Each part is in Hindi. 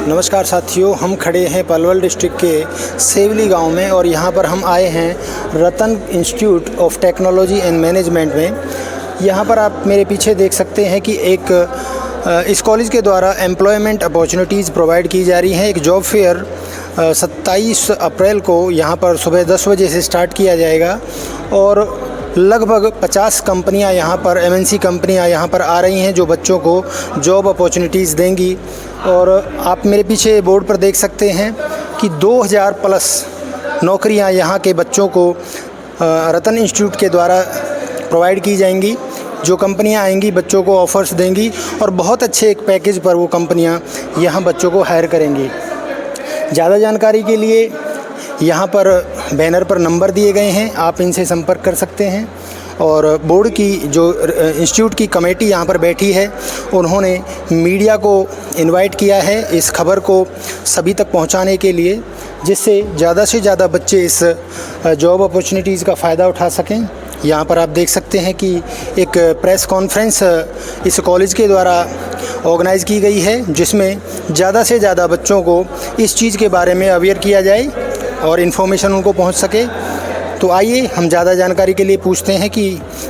नमस्कार साथियों, हम खड़े हैं पलवल डिस्ट्रिक्ट के सेवली गांव में और यहां पर हम आए हैं Ratan institute of technology and management में। यहां पर आप मेरे पीछे देख सकते हैं कि इस कॉलेज के द्वारा एम्प्लॉयमेंट अपॉर्चुनिटीज़ प्रोवाइड की जा रही हैं। एक जॉब फेयर 27 अप्रैल को यहां पर सुबह 10 बजे से स्टार्ट किया जाएगा और लगभग 50 कंपनियां यहाँ पर MNC कंपनियां यहाँ पर आ रही हैं जो बच्चों को जॉब अपॉर्चुनिटीज़ देंगी। और आप मेरे पीछे बोर्ड पर देख सकते हैं कि 2000 प्लस नौकरियां यहाँ के बच्चों को रतन इंस्टीट्यूट के द्वारा प्रोवाइड की जाएंगी। जो कंपनियां आएंगी बच्चों को ऑफ़र्स देंगी और बहुत अच्छे एक पैकेज पर वो कंपनियां यहाँ बच्चों को हायर करेंगी। ज़्यादा जानकारी के लिए यहाँ पर बैनर पर नंबर दिए गए हैं, आप इनसे संपर्क कर सकते हैं। और बोर्ड की जो इंस्टीट्यूट की कमेटी यहाँ पर बैठी है उन्होंने मीडिया को इनवाइट किया है इस खबर को सभी तक पहुँचाने के लिए, जिससे ज़्यादा से ज़्यादा बच्चे इस जॉब अपॉर्चुनिटीज़ का फ़ायदा उठा सकें। यहाँ पर आप देख सकते हैं कि एक प्रेस कॉन्फ्रेंस इस कॉलेज के द्वारा ऑर्गेनाइज़ की गई है, जिसमें ज़्यादा से ज़्यादा बच्चों को इस चीज़ के बारे में अवेयर किया जाए और इन्फॉर्मेशन उनको पहुंच सके। तो आइए हम ज़्यादा जानकारी के लिए पूछते हैं कि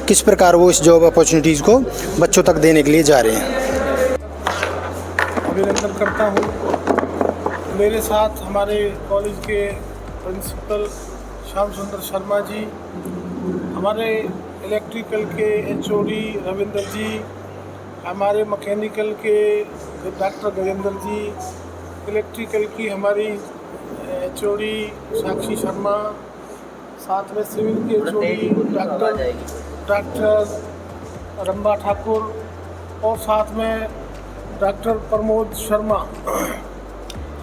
किस प्रकार वो इस जॉब अपॉर्चुनिटीज़ को बच्चों तक देने के लिए जा रहे हैं। अभिनंदन करता हूँ। मेरे साथ हमारे कॉलेज के प्रिंसिपल श्याम सुंदर शर्मा जी, हमारे इलेक्ट्रिकल के HOD रविंदर जी, हमारे मैकेनिकल के डॉक्टर गजेंद्र जी, इलेक्ट्रिकल की हमारी HOD साक्षी शर्मा, साथ में सिविल के HOD डॉक्टर रंबा ठाकुर और साथ में डॉक्टर प्रमोद शर्मा।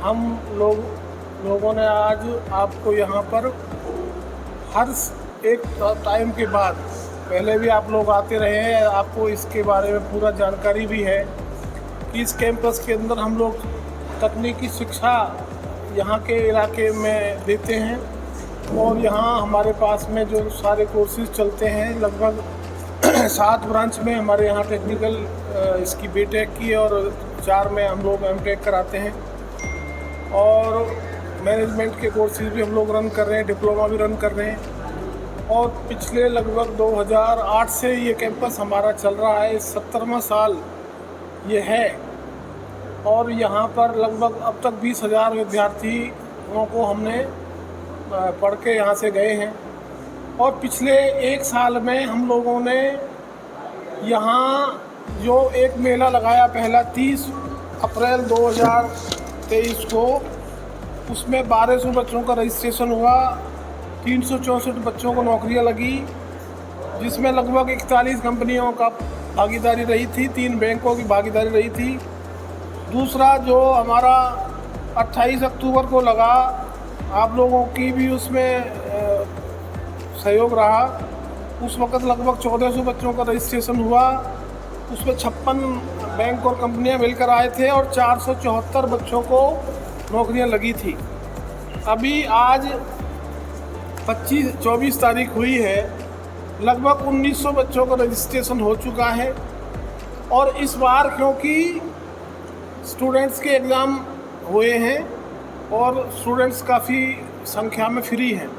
हम लोगों ने आज आपको यहाँ पर हर एक टाइम के बाद, पहले भी आप लोग आते रहे हैं, आपको इसके बारे में पूरा जानकारी भी है कि इस कैंपस के अंदर हम लोग तकनीकी शिक्षा यहाँ के इलाके में देते हैं। और यहाँ हमारे पास में जो सारे कोर्सेज चलते हैं, लगभग 7 ब्रांच में हमारे यहाँ टेक्निकल इसकी BTech की और 4 में हम लोग MTech कराते हैं। और मैनेजमेंट के कोर्सेज भी हम लोग रन कर रहे हैं, डिप्लोमा भी रन कर रहे हैं। और पिछले लगभग 2008 से ये कैंपस हमारा चल रहा है, 70वां साल ये है। और यहाँ पर लगभग अब तक 20,000 विद्यार्थियों को हमने पढ़ के यहाँ से गए हैं। और पिछले 1 साल में हम लोगों ने यहाँ जो एक मेला लगाया पहला 30 अप्रैल 2023 को, उसमें 1200 बच्चों का रजिस्ट्रेशन हुआ, 364 बच्चों को नौकरियाँ लगी, जिसमें लगभग 41 कंपनियों का भागीदारी रही थी, 3 बैंकों की भागीदारी रही थी। दूसरा जो हमारा 28 अक्टूबर को लगा, आप लोगों की भी उसमें सहयोग रहा। उस वक़्त लगभग 1400 बच्चों का रजिस्ट्रेशन हुआ, उसमें 56 बैंक और कंपनियां मिलकर आए थे और 474 बच्चों को नौकरियां लगी थी। अभी आज 24 तारीख हुई है, लगभग 1900 बच्चों का रजिस्ट्रेशन हो चुका है। और इस बार क्योंकि स्टूडेंट्स के एग्ज़ाम हुए हैं और स्टूडेंट्स काफ़ी संख्या में फ्री हैं,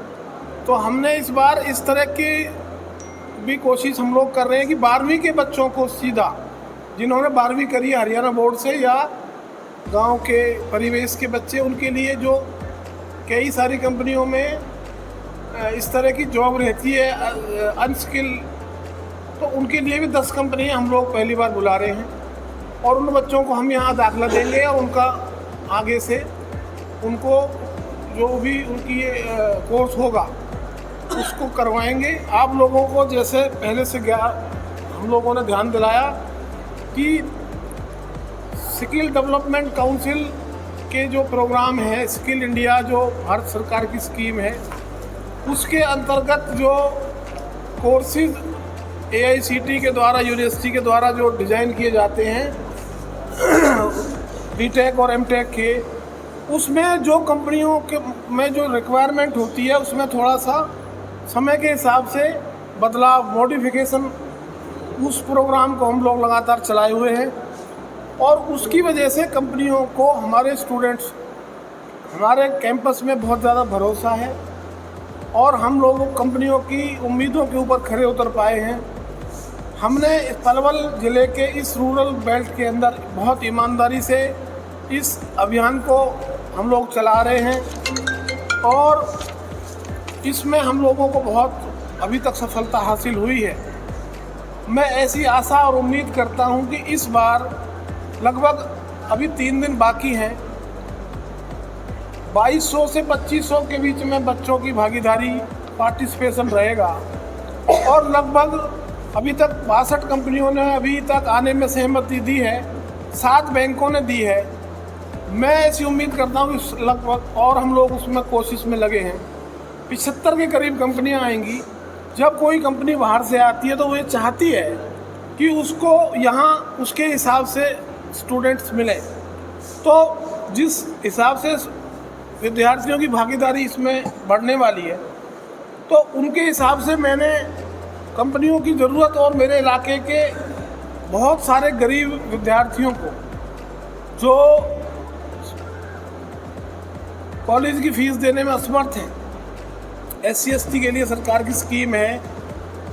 तो हमने इस बार इस तरह की भी कोशिश हम लोग कर रहे हैं कि 12वीं के बच्चों को सीधा, जिन्होंने 12वीं करी हरियाणा बोर्ड से या गांव के परिवेश के बच्चे, उनके लिए जो कई सारी कंपनियों में इस तरह की जॉब रहती है अनस्किल, तो उनके लिए भी 10 कंपनियां हम लोग पहली बार बुला रहे हैं। और उन बच्चों को हम यहाँ दाखिला देंगे और उनका आगे से उनको जो भी उनकी कोर्स होगा उसको करवाएंगे। आप लोगों को जैसे पहले से हम लोगों ने ध्यान दिलाया कि स्किल डेवलपमेंट काउंसिल के जो प्रोग्राम है, स्किल इंडिया जो भारत सरकार की स्कीम है, उसके अंतर्गत जो कोर्सेज AICT के द्वारा, यूनिवर्सिटी के द्वारा जो डिज़ाइन किए जाते हैं BTech और MTech के, उसमें जो कंपनियों के में जो रिक्वायरमेंट होती है उसमें थोड़ा सा समय के हिसाब से बदलाव, मॉडिफिकेशन, उस प्रोग्राम को हम लोग लगातार चलाए हुए हैं। और उसकी वजह से कंपनियों को हमारे स्टूडेंट्स, हमारे कैंपस में बहुत ज़्यादा भरोसा है और हम लोग कंपनियों की उम्मीदों के ऊपर खरे उतर पाए हैं। हमने पलवल ज़िले के इस रूरल बेल्ट के अंदर बहुत ईमानदारी से इस अभियान को हम लोग चला रहे हैं और इसमें हम लोगों को बहुत अभी तक सफलता हासिल हुई है। मैं ऐसी आशा और उम्मीद करता हूं कि इस बार लगभग अभी 3 दिन बाकी हैं, 2200 से 2500 के बीच में बच्चों की भागीदारी, पार्टिसिपेशन रहेगा और लगभग अभी तक 62 कंपनियों ने अभी तक आने में सहमति दी है, 7 बैंकों ने दी है। मैं ऐसी उम्मीद करता हूँ कि लगभग और हम लोग उसमें कोशिश में लगे हैं। 75 के करीब कंपनियाँ आएंगी। जब कोई कंपनी बाहर से आती है तो वो ये चाहती है कि उसको यहाँ उसके हिसाब से स्टूडेंट्स मिले, तो जिस हिसाब से विद्यार्थियों की भागीदारी इसमें बढ़ने वाली है तो उनके हिसाब से मैंने कंपनियों की ज़रूरत और मेरे इलाके के बहुत सारे गरीब विद्यार्थियों को जो कॉलेज की फ़ीस देने में असमर्थ हैं, SC ST के लिए सरकार की स्कीम है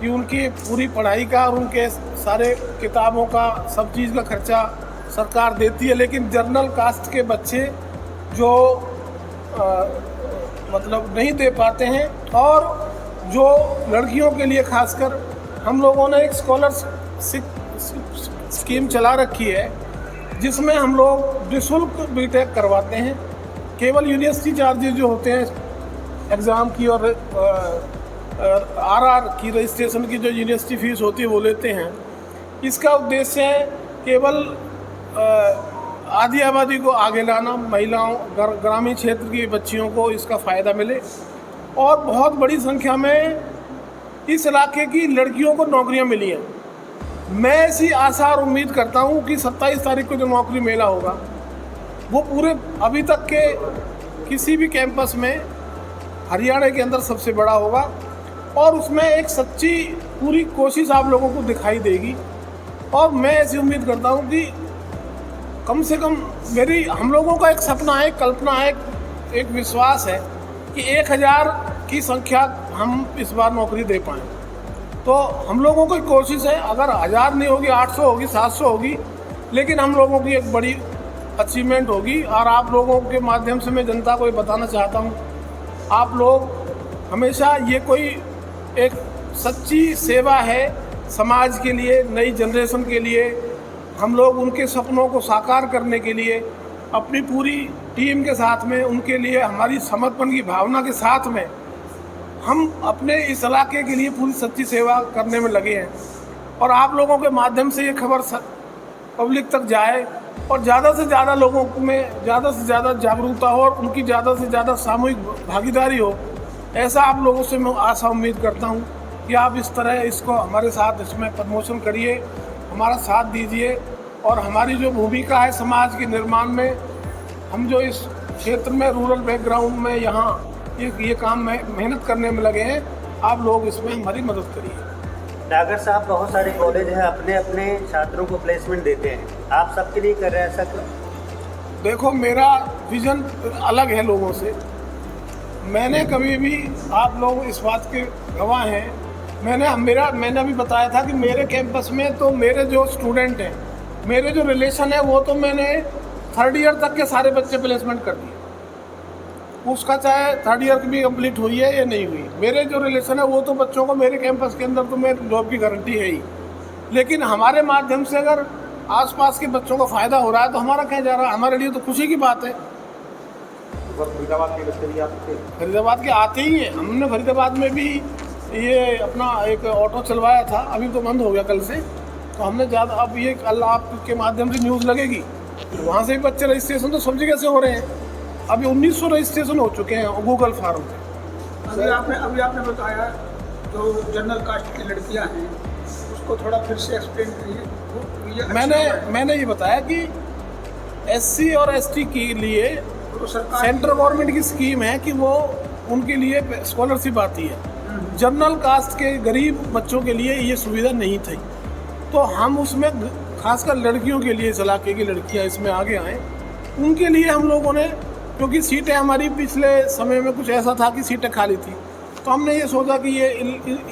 कि उनकी पूरी पढ़ाई का और उनके सारे किताबों का सब चीज़ का खर्चा सरकार देती है, लेकिन जनरल कास्ट के बच्चे जो मतलब नहीं दे पाते हैं और जो लड़कियों के लिए खासकर हम लोगों ने एक स्कॉलरशिप स्कीम चला रखी है जिसमें हम लोग निःशुल्क बीटेक करवाते हैं। केवल यूनिवर्सिटी चार्जेज जो होते हैं एग्ज़ाम की और RR की रजिस्ट्रेशन की जो यूनिवर्सिटी फ़ीस होती है वो लेते हैं। इसका उद्देश्य है केवल आधी आबादी को आगे लाना, महिलाओं, ग्रामीण क्षेत्र की बच्चियों को इसका फ़ायदा मिले और बहुत बड़ी संख्या में इस इलाके की लड़कियों को नौकरियां मिली हैं। मैं ऐसी आशा और उम्मीद करता हूं कि 27 तारीख को जो नौकरी मेला होगा वो पूरे अभी तक के किसी भी कैंपस में हरियाणा के अंदर सबसे बड़ा होगा और उसमें एक सच्ची पूरी कोशिश आप लोगों को दिखाई देगी। और मैं ऐसी उम्मीद करता हूं कि कम से कम हम लोगों का एक सपना है, कल्पना है, एक विश्वास है कि 1000 की संख्या हम इस बार नौकरी दे पाएँ। तो हम लोगों की कोशिश है, अगर 1000 नहीं होगी, 800 होगी, 700 होगी, लेकिन हम लोगों की एक बड़ी अचीवमेंट होगी। और आप लोगों के माध्यम से मैं जनता को ये बताना चाहता हूँ, आप लोग हमेशा ये कोई एक सच्ची सेवा है समाज के लिए, नई जनरेशन के लिए, हम लोग उनके सपनों को साकार करने के लिए अपनी पूरी टीम के साथ में, उनके लिए हमारी समर्पण की भावना के साथ में हम अपने इस इलाके के लिए पूरी सच्ची सेवा करने में लगे हैं। और आप लोगों के माध्यम से ये खबर पब्लिक तक जाए और ज़्यादा से ज़्यादा लोगों में ज़्यादा से ज़्यादा जागरूकता हो और उनकी ज़्यादा से ज़्यादा सामूहिक भागीदारी हो, ऐसा आप लोगों से मैं आशा उम्मीद करता हूँ कि आप इस तरह इसको हमारे साथ इसमें प्रमोशन करिए, हमारा साथ दीजिए और हमारी जो भूमिका है समाज के निर्माण में, हम जो इस क्षेत्र में रूरल बैकग्राउंड में यहाँ ये काम में मेहनत करने में लगे हैं, आप लोग इसमें हमारी मदद करिए। डागर साहब, बहुत सारे कॉलेज हैं अपने अपने छात्रों को प्लेसमेंट देते हैं, आप सबके लिए कर रहे हैं ऐसा क्यों? देखो, मेरा विज़न अलग है लोगों से। मैंने कभी भी, आप लोग इस बात के गवाह हैं, मैंने अभी बताया था कि मेरे कैंपस में तो मेरे जो स्टूडेंट हैं, मेरे जो रिलेशन है, वो तो मैंने 3rd ईयर तक के सारे बच्चे प्लेसमेंट कर दिए। उसका चाहे 3rd ईयर की भी कंप्लीट हुई है या नहीं हुई, मेरे जो रिलेशन है वो तो बच्चों को मेरे कैंपस के अंदर तो मेरे जॉब की गारंटी है ही। लेकिन हमारे माध्यम से अगर आसपास के बच्चों को फ़ायदा हो रहा है तो हमारा क्या जा रहा है, हमारे लिए तो खुशी की बात है। फरीदाबाद के बच्चे भी आते हैं? फरीदाबाद के आते ही हैं। हमने फरीदाबाद में भी ये अपना एक ऑटो चलवाया था, अभी तो बंद हो गया कल से। तो हमने ज़्यादा, अब ये कल आपके माध्यम से न्यूज़ लगेगी, वहाँ से भी बच्चे रजिस्ट्रेशन तो सब जगह से हो रहे हैं। अभी 1900 रजिस्ट्रेशन हो चुके हैं गूगल फार्म पे। अभी आपने बताया जो जनरल कास्ट की लड़कियां हैं, उसको थोड़ा फिर से एक्सप्लेन करिए। मैंने ये बताया कि SC और ST के लिए तो सेंट्रल गवर्नमेंट की स्कीम है कि वो उनके लिए स्कॉलरशिप आती है। जनरल कास्ट के गरीब बच्चों के लिए ये सुविधा नहीं थी, तो हम उसमें खासकर लड़कियों के लिए, इस इलाके की लड़कियाँ इसमें आगे आएँ, उनके लिए हम लोगों ने, क्योंकि सीटें हमारी पिछले समय में कुछ ऐसा था कि सीटें खाली थी, तो हमने ये सोचा कि ये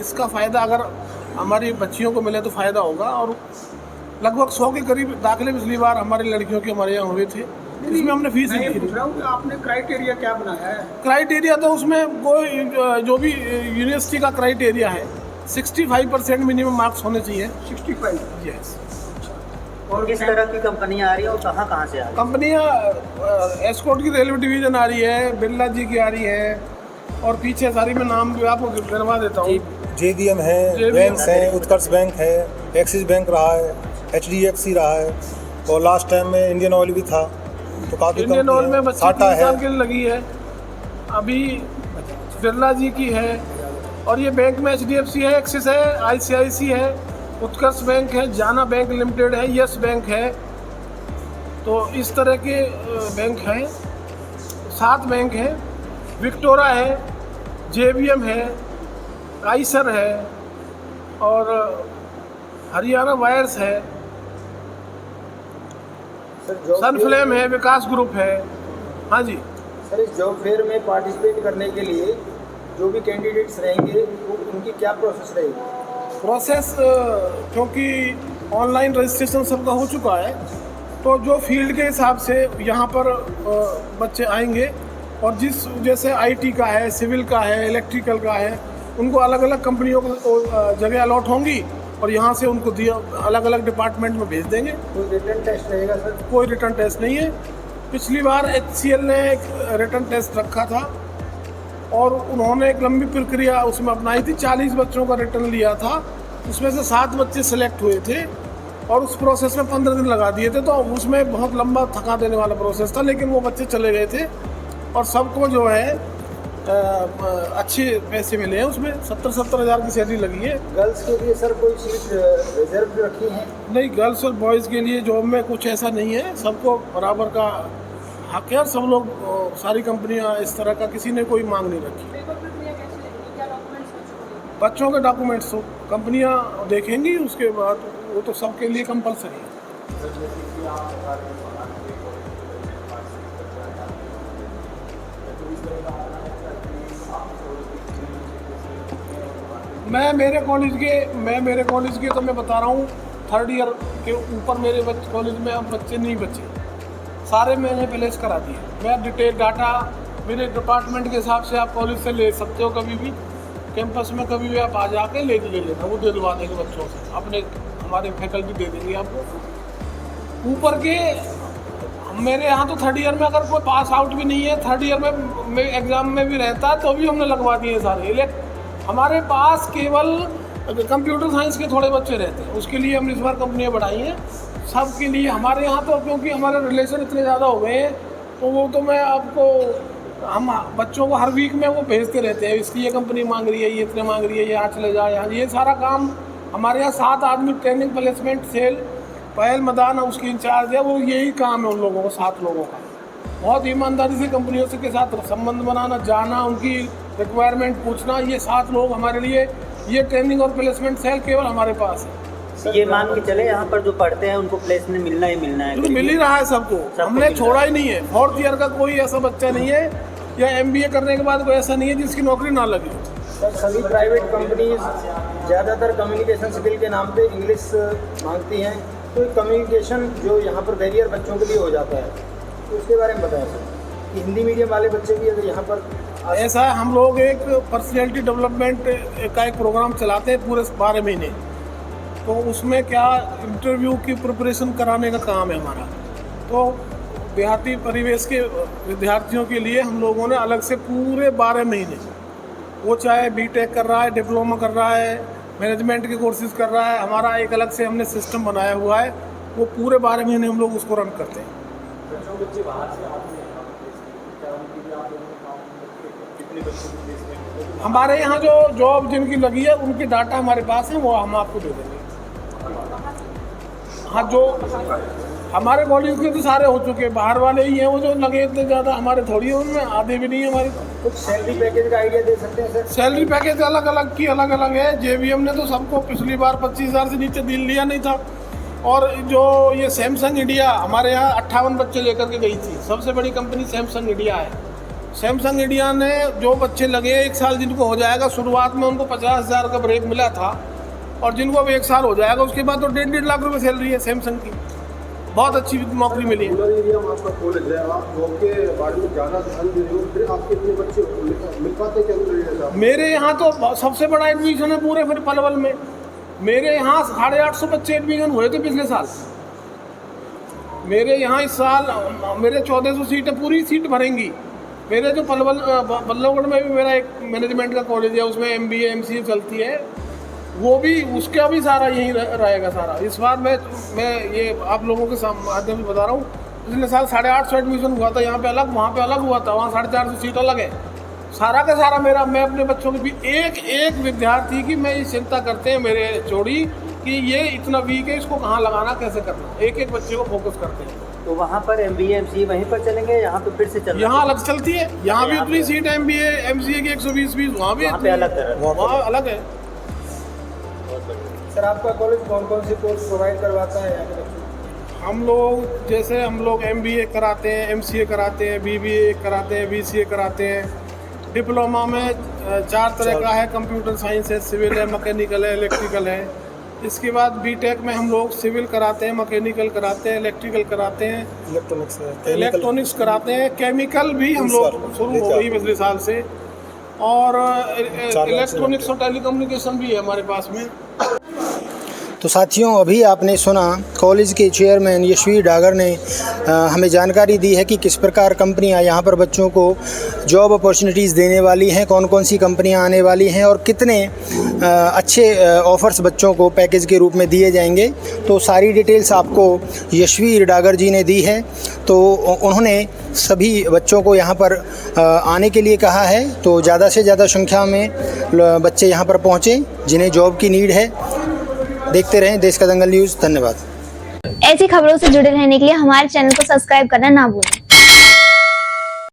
इसका फ़ायदा अगर हमारी बच्चियों को मिले तो फ़ायदा होगा। और लगभग 100 के करीब दाखिले पिछली बार हमारी लड़कियों के हमारे यहाँ हुए थे, इसमें हमने फीस मैं नहीं ये भरी। पूछ रहा हूँ कि आपने क्राइटेरिया क्या बनाया है? क्राइटेरिया तो उसमें कोई जो भी यूनिवर्सिटी का क्राइटेरिया है 65% मिनिमम मार्क्स होने चाहिए। 65। यस। और किस तरह की कंपनियां आ रही हैं और कहाँ कहाँ से आ रही हैं? कंपनियाँ एस्कॉर्ट की रेलवे डिवीज़न आ रही है, बिरला जी की आ रही है, और पीछे सारी मैं नाम भी आपको गिनवा देता हूँ। JVM है, बैंक्स हैं, उत्कर्ष बैंक है, एक्सिस बैंक रहा है, HDFC रहा है, और लास्ट टाइम में इंडियन ऑयल भी था। तो काफ़ी इंडियन ऑयल में बच्चे 3 है, साल के लिए लगी है, अभी बिरला जी की है, और ये बैंक में HDFC है, एक्सिस है, ICIC है, उत्कर्ष बैंक है, जाना बैंक लिमिटेड है, यस बैंक है। तो इस तरह के बैंक हैं, 7 बैंक हैं, विक्टोरा है, JVM है, आइसर है, और हरियाणा वायर्स है, सनफ्लेम है, विकास ग्रुप है। हाँ जी सर, इस जॉब फेयर में पार्टिसिपेट करने के लिए जो भी कैंडिडेट्स रहेंगे उनकी क्या प्रोसेस रहेगी? प्रोसेस, क्योंकि ऑनलाइन रजिस्ट्रेशन सबका हो चुका है, तो जो फील्ड के हिसाब से यहाँ पर बच्चे आएंगे, और जैसे IT का है, सिविल का है, इलेक्ट्रिकल का है, उनको अलग अलग कंपनियों को जगह अलॉट होंगी, और यहाँ से उनको दिया अलग अलग डिपार्टमेंट में भेज देंगे। कोई रिटर्न टेस्ट रहेगा सर? कोई रिटर्न टेस्ट नहीं है। पिछली बार HCL ने एक रिटर्न टेस्ट रखा था, और उन्होंने एक लंबी प्रक्रिया उसमें अपनाई थी। 40 बच्चों का रिटर्न लिया था, उसमें से 7 बच्चे सेलेक्ट हुए थे, और उस प्रोसेस में 15 दिन लगा दिए थे। तो उसमें बहुत लंबा थका देने वाला प्रोसेस था, लेकिन वो बच्चे चले गए थे, और सबको जो है अच्छे पैसे मिले हैं। उसमें 70-70 हज़ार की सैलरी लगी है। गर्ल्स के लिए सर कोई सीट रिजर्व रखी है? नहीं, गर्ल्स और बॉयज़ के लिए जॉब में कुछ ऐसा नहीं है, सबको बराबर का हक है। सब लोग, सारी कंपनियां इस तरह का किसी ने कोई मांग नहीं रखी। बच्चों के डॉक्यूमेंट्स तो कंपनियां देखेंगी, उसके बाद वो तो सबके लिए कंपलसरी है। मैं मेरे कॉलेज के तो मैं बता रहा हूँ, 3rd ईयर के ऊपर मेरे कॉलेज में अब बच्चे नहीं बचे, सारे मैंने प्लेस करा दिए। मैं डिटेल डाटा मेरे डिपार्टमेंट के हिसाब से आप कॉलेज से ले सकते हो, कभी भी कैंपस में कभी भी आप आ जाके ले लेना, वो दिलवा देंगे बच्चों से, अपने हमारे फैकल्टी दे देंगे आपको। ऊपर के मेरे यहाँ तो 3rd ईयर में अगर कोई पास आउट भी नहीं है, 3rd ईयर में एग्ज़ाम में भी रहता है, तो भी हमने लगवा दिए सारे। हमारे पास केवल कंप्यूटर साइंस के थोड़े बच्चे रहते हैं, उसके लिए हमने इस बार कंपनियाँ बढ़ाई हैं सबके लिए। हमारे यहाँ तो क्योंकि हमारे रिलेशन इतने ज़्यादा हो गए हैं, तो वो तो मैं आपको, हम बच्चों को हर वीक में वो भेजते रहते हैं, इसकी ये कंपनी मांग रही है, ये इतने मांग रही है, ये यहाँ चले जाए यहाँ। ये सारा काम हमारे यहाँ 7 आदमी ट्रेनिंग प्लेसमेंट सेल, पहल मदान उसकी इंचार्ज है, वो यही काम है उन लोगों को, 7 लोगों का। बहुत ईमानदारी से कंपनियों से के साथ संबंध बनाना, जाना, उनकी रिक्वायरमेंट पूछना, ये 7 लोग हमारे लिए, ये ट्रेनिंग और प्लेसमेंट सेल केवल हमारे पास है। ये मान के चले यहाँ पर जो पढ़ते हैं उनको प्लेसमेंट मिलना ही मिलना है, तो मिल ही रहा है सबको, हमने छोड़ा ही नहीं है। 4th ईयर का कोई ऐसा बच्चा नहीं है, या MBA करने के बाद कोई ऐसा नहीं है जिसकी नौकरी ना लगे। सर, सभी प्राइवेट कंपनीज ज़्यादातर कम्युनिकेशन स्किल के नाम पे इंग्लिश मांगती हैं, तो कम्युनिकेशन जो यहाँ पर बैरियर बच्चों के लिए हो जाता है, तो उसके बारे में बताएं सर, कि हिंदी मीडियम वाले बच्चे भी अगर यहाँ पर ऐसा है, हम लोग एक पर्सनैलिटी डेवलपमेंट का एक प्रोग्राम चलाते हैं पूरे 12 महीने, तो उसमें क्या इंटरव्यू की प्रिपरेशन कराने का काम है हमारा। तो देहाती परिवेश के विद्यार्थियों के लिए हम लोगों ने अलग से पूरे 12 महीने, वो चाहे BTech कर रहा है, डिप्लोमा कर रहा है, मैनेजमेंट के कोर्सेज कर रहा है, हमारा एक अलग से हमने सिस्टम बनाया हुआ है, वो पूरे 12 महीने हम लोग उसको रन करते हैं। हमारे यहाँ जो जॉब जिनकी लगी है उनकी डाटा हमारे पास है, वो हम आपको दे देंगे। हाँ, जो हमारे कॉलेज के तो सारे हो चुके, बाहर वाले ही हैं वो जो लगे, इतने ज़्यादा हमारे थोड़ी है, उनमें आधे भी नहीं है हमारे। कुछ सैलरी पैकेज का आइडिया दे सकते हैं सर? सैलरी पैकेज अलग अलग है। JVM ने तो सबको पिछली बार 25,000 से नीचे डील लिया नहीं था, और जो ये सैमसंग इंडिया हमारे यहाँ 58 बच्चे लेकर के गई थी। सबसे बड़ी कंपनी सैमसंग इंडिया है। सैमसंग इंडिया ने जो बच्चे लगे 1 साल जिनको हो जाएगा, शुरुआत में उनको 50,000 का ब्रेक मिला था, और जिनको अब 1 साल हो जाएगा उसके बाद तो 1.5 लाख रुपये सैलरी है सैमसंग की। बहुत अच्छी नौकरी मिली है। एरिया में आपका कॉलेज है, आप जॉब के बारे में ज़्यादा ध्यान दे रहे हो, फिर आपके इतने बच्चे मिल पाते क्या? मेरे यहाँ तो सबसे बड़ा एडमिशन है पूरे फिर पलवल में। मेरे यहाँ 850 बच्चे एडमिशन हुए थे पिछले साल। मेरे यहाँ इस साल मेरे 1400 सीटें पूरी सीट भरेंगी। मेरे जो बल्लभगढ़ में भी मेरा एक मैनेजमेंट का कॉलेज है, उसमें MBA MCA चलती है, वो भी उसका भी सारा यहीं रहेगा सारा। इस बार मैं ये आप लोगों के माध्यम से बता रहा हूँ, पिछले साल 850 एडमिशन हुआ था यहाँ पे अलग, वहाँ पे अलग हुआ था, वहाँ 450 सीट अलग है। सारा का सारा मैं अपने बच्चों की भी एक विद्यार्थी की मैं ये चिंता करते हैं मेरे जोड़ी कि ये इतना वीक है, इसको कहाँ लगाना, कैसे करना, एक बच्चे को फोकस करते हैं। तो वहाँ पर MBA MCA वहीं पर चलेंगे, यहाँ पे फिर से चल यहाँ अलग चलती है, यहाँ भी उतनी सीट है MBA MCA की 120 वहाँ भी अलग है, वहाँ अलग है। सर आपका कॉलेज कौन कौन से कोर्स प्रोवाइड करवाता है यहाँ पे? हम लोग MBA कराते हैं, MCA कराते हैं, BBA कराते हैं, BCA कराते हैं। डिप्लोमा में 4 तरह का है, कंप्यूटर साइंस है, सिविल है, मैकेनिकल है, इलेक्ट्रिकल है। इसके बाद BTech में हम लोग सिविल कराते हैं, मैकेनिकल कराते हैं, इलेक्ट्रिकल कराते हैं, इलेक्ट्रॉनिक्स कराते हैं, केमिकल भी हम लोग शुरू हो गई पिछले साल से, और इलेक्ट्रॉनिक्स और टेलीकम्युनिकेशन भी है हमारे पास में। तो साथियों, अभी आपने सुना कॉलेज के चेयरमैन यशवी डागर ने हमें जानकारी दी है कि किस प्रकार कंपनियां यहाँ पर बच्चों को जॉब अपॉर्चुनिटीज़ देने वाली हैं, कौन कौन सी कंपनियां आने वाली हैं और कितने अच्छे ऑफ़र्स बच्चों को पैकेज के रूप में दिए जाएंगे। तो सारी डिटेल्स आपको यशवी डागर जी ने दी है। तो उन्होंने सभी बच्चों को यहाँ पर आने के लिए कहा है, तो ज़्यादा से ज़्यादा संख्या में बच्चे यहाँ पर पहुँचें जिन्हें जॉब की नीड है। देखते रहें देश का दंगल न्यूज़। धन्यवाद। ऐसी खबरों से जुड़े रहने के लिए हमारे चैनल को सब्सक्राइब करना ना भूलें।